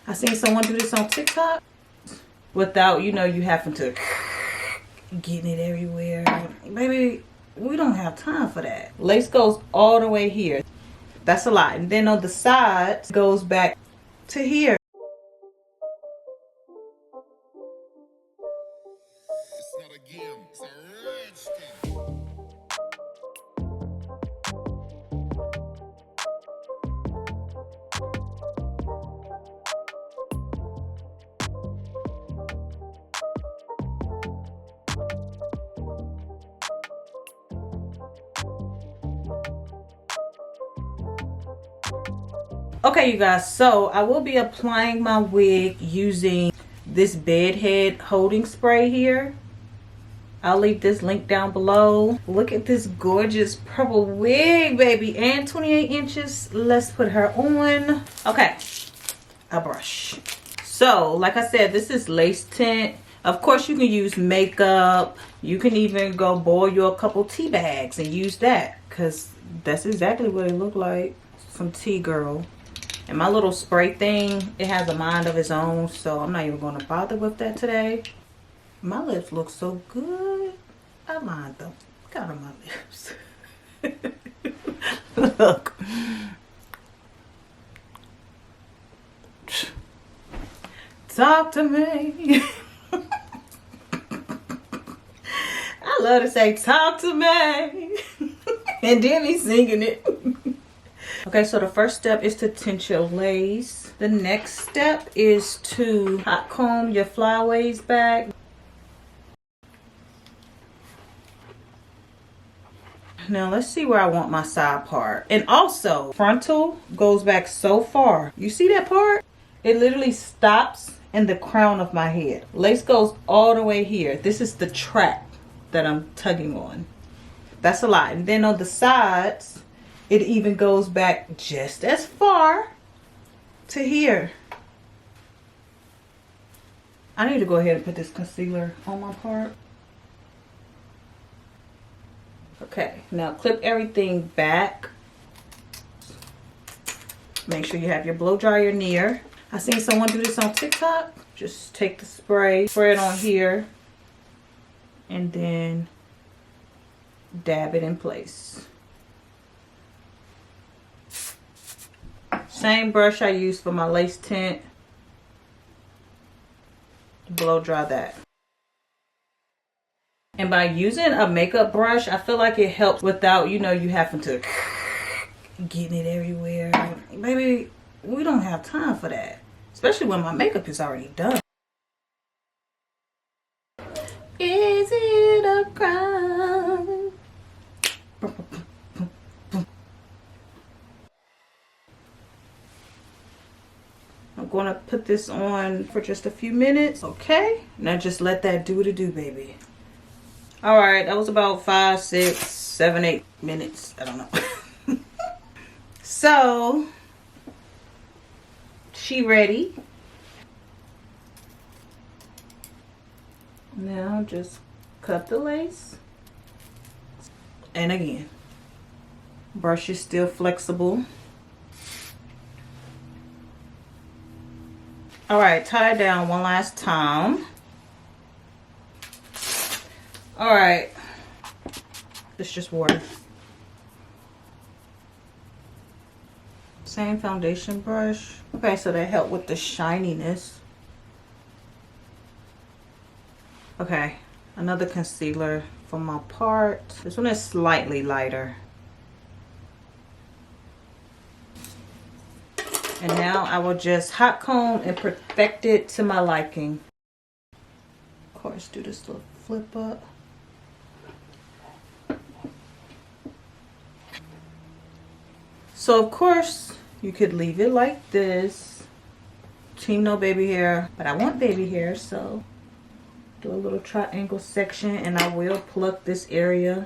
I seen someone do this on TikTok without, you know, you having to getting it everywhere. Baby, we don't have time for that. Lace goes all the way here. That's a lot. And then on the sides goes back to here. It's not a game, it's a rich thing. Okay, you guys, so I will be applying my wig using this bed head holding spray here. I'll leave this link down below. Look at this gorgeous purple wig, baby, and 28 inches. Let's put her on. Okay, a brush. So, like I said, this is lace tint. Of course, you can use makeup. You can even go boil you a couple tea bags and use that, because that's exactly what it looked like. Some tea, girl. And my little spray thing, it has a mind of its own, so I'm not even going to bother with that today. My lips look so good. I lined them. Got on my lips. Look. Talk to me. I love to say, talk to me. And then he's singing it. Okay, so the first step is to tint your lace. The next step is to hot comb your flyaways back. Now let's see where I want my side part. And also, frontal goes back so far. You see that part? It literally stops in the crown of my head. Lace goes all the way here. This is the track that I'm tugging on. That's a lot. And then on the sides, it even goes back just as far to here. I need to go ahead and put this concealer on my part. Okay, now clip everything back. Make sure you have your blow dryer near. I seen someone do this on TikTok. Just take the spray, spray it on here, and then dab it in place. Same brush I used for my lace tint. Blow dry that. And by using a makeup brush, I feel like it helps without, you know, you having to getting it everywhere. Baby, we don't have time for that. Especially when my makeup is already done. Is it a crime? I'm going to put this on for just a few minutes. Okay, now just let that do what it do, baby. All right, that was about 5, 6, 7, 8 minutes. I don't know. So, she ready. Now just cut the lace. And again, brush is still flexible. All right, tie it down one last time. All right, it's just water. Same foundation brush. Okay, so that helped with the shininess. Okay, another concealer for my part. This one is slightly lighter. And now I will just hot comb and perfect it to my liking. Of course, do this little flip up. So of course, you could leave it like this. Team no baby hair, but I want baby hair, so do a little triangle section, and I will pluck this area.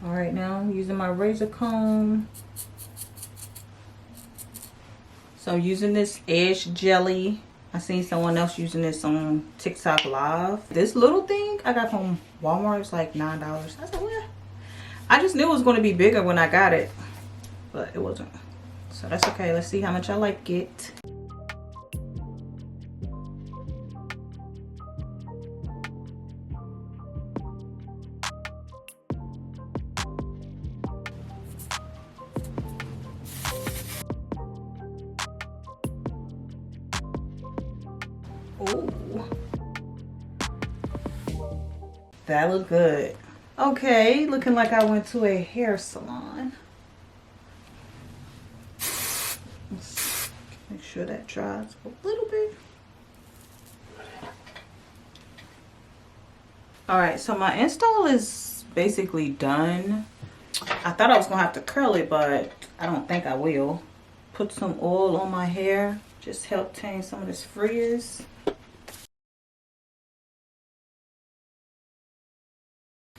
All right, now I'm using my razor comb. So I'm using this Edge Jelly. I seen someone else using this on TikTok Live. This little thing I got from Walmart. It's like $9. I said, well, I just knew it was going to be bigger when I got it, but it wasn't. So that's okay. Let's see how much I like it. Ooh, that look good. Okay, looking like I went to a hair salon. Let's make sure that dries a little bit. All right, so my install is basically done. I thought I was gonna have to curl it, but I don't think I will. Put some oil on my hair, just help tame some of this frizz.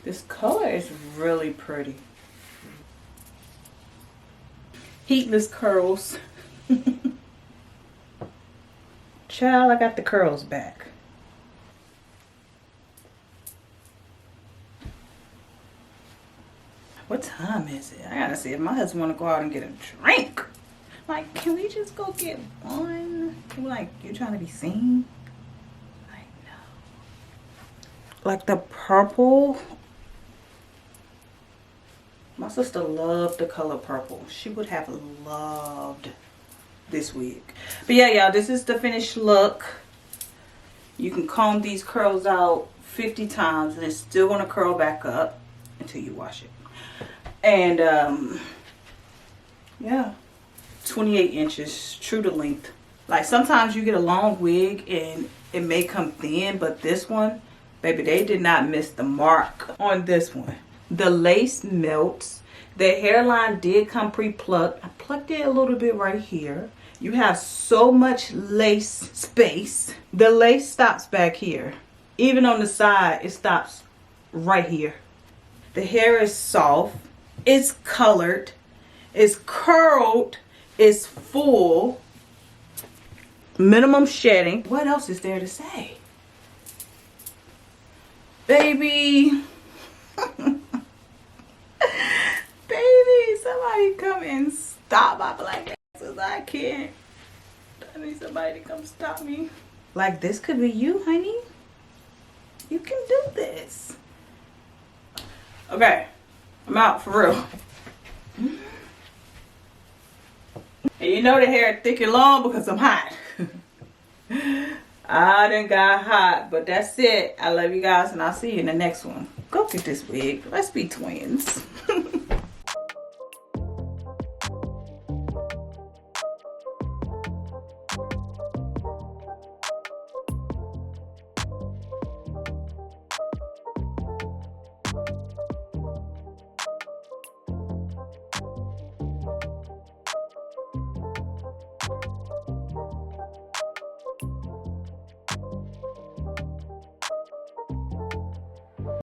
This color is really pretty. Heatless curls. Child, I got the curls back. What time is it? I gotta see if my husband wanna go out and get a drink. Like, can we just go get one? Like, you trying to be seen? Like, no. Like the purple. My sister loved the color purple. She would have loved this wig. But yeah, y'all, this is the finished look. You can comb these curls out 50 times and it's still gonna curl back up until you wash it. And yeah, 28 inches, true to length. Like sometimes you get a long wig and it may come thin, but this one, baby, they did not miss the mark on this one. The lace melts. The hairline did come pre-plucked. I plucked it a little bit right here. You have so much lace space. The lace stops back here. Even on the side, it stops right here. The hair is soft. It's colored. It's curled. It's full. Minimum shedding. What else is there to say? Baby. Baby, somebody come and stop my black asses. I can't. I need somebody to come stop me. Like, this could be you, honey. You can do this. Okay, I'm out for real. And you know the hair thick and long because I'm hot. I done got hot, but that's it. I love you guys and I'll see you in the next one. Go get this wig. Let's be twins.